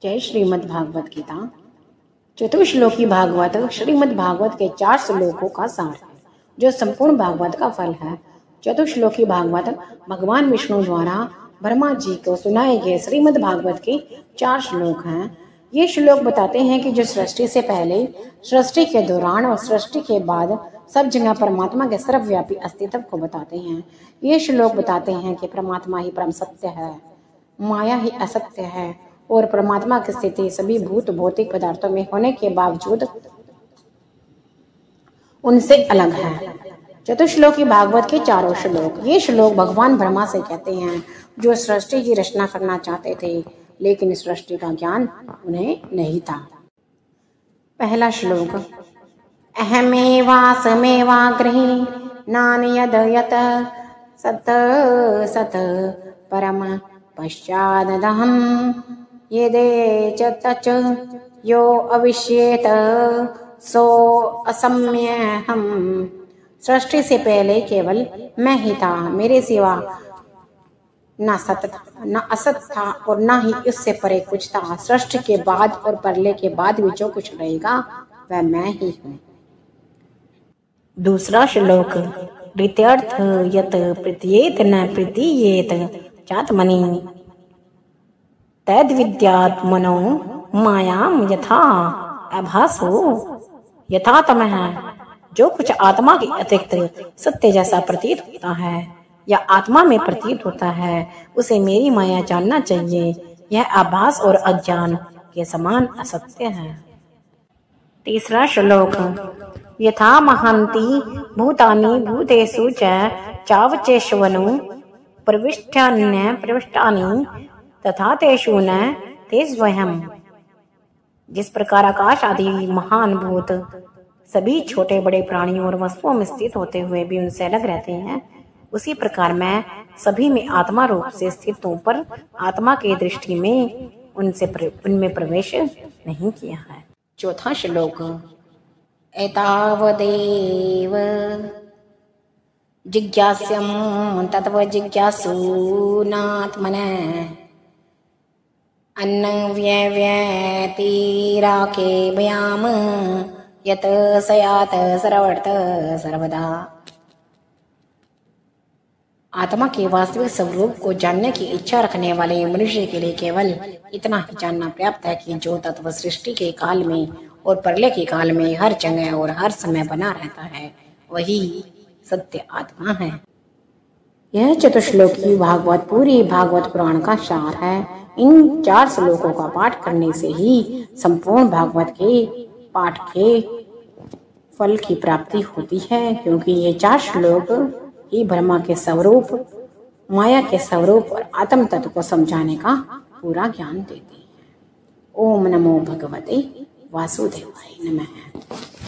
जय श्रीमद् भागवत गीता। चतुश्लोकी भागवत श्रीमद् भागवत के 4 श्लोकों का सार है, जो संपूर्ण भागवत का फल है। चतुश्लोकी भागवत भगवान विष्णु द्वारा ब्रह्मा जी को सुनाए गए श्रीमद् भागवत के 4 श्लोक हैं। ये श्लोक बताते हैं कि जो सृष्टि से पहले, सृष्टि के दौरान और सृष्टि के बाद सब जगह परमात्मा के सर्वव्यापी अस्तित्व को बताते हैं। ये श्लोक बताते हैं कि परमात्मा ही परम सत्य है, माया ही असत्य है और परमात्मा की स्थिति सभी भूत भौतिक पदार्थों में होने के बावजूद उनसे अलग है। चतुश्लोकी भागवत के 4 श्लोक। ये श्लोक भगवान ब्रह्मा से कहते हैं, जो सृष्टि की रचना करना चाहते थे, लेकिन सृष्टि का ज्ञान उन्हें नहीं था। पहला श्लोक। अहमेवासमेवाग्रहे नान्यद यत सत सत परम पश्चादहम यदे च तच यो अविश्येत सो असम्यहम। सृष्टि से पहले केवल मैं ही था, मेरे सिवा न सत न असत था और न ही उससे परे कुछ था। सृष्टि के बाद और परले के बाद भी जो कुछ रहेगा वह मैं ही हूँ। दूसरा श्लोक। ऋत्यर्थ यत प्रतीयेत न प्रतीयेत चात्मनि तद्विद्यात्मनो मायाम यथा आभासो यथा तमः। जो कुछ आत्मा के अतिरिक्त सत्य जैसा प्रतीत होता है या आत्मा में प्रतीत होता है, उसे मेरी माया जानना चाहिए। यह आभास और अज्ञान के समान असत्य है। तीसरा श्लोक। यथा महन्ति भूतानि भूतेषु च चावचेष्वनु प्रविष्टानि तथा तेषु न तेष्वहम्। जिस प्रकार आकाश आदि महान भूत सभी छोटे बड़े प्राणियों और वस्तुओं में स्थित होते हुए भी उनसे अलग रहते हैं, उसी प्रकार मैं सभी में आत्मा रूप से स्थित हूं, पर आत्मा की दृष्टि में उनमें प्रवेश नहीं किया है। चौथा श्लोक। एतावदेव जिज्ञास्यं तत्व जिज्ञासूनात्मनः अन्नव्यव्यतिराके भयाम यत सयात सर्वत्र सर्वदा। आत्मा के वास्तविक स्वरूप को जानने की इच्छा रखने वाले मनुष्य के लिए केवल इतना ही जानना पर्याप्त है कि जो तत्व सृष्टि के काल में और प्रलय के काल में हर जगह और हर समय बना रहता है, वही सत्य आत्मा है। यह चतुश्लोकी भागवत पूरी भागवत पुराण का सार है। इन 4 श्लोकों का पाठ करने से ही संपूर्ण भागवत के पाठ के फल की प्राप्ति होती है, क्योंकि ये 4 श्लोक ही ब्रह्मा के स्वरूप, माया के स्वरूप और आत्म तत्व को समझाने का पूरा ज्ञान देते हैं। ओम नमो भगवते वासुदेवाय नमः।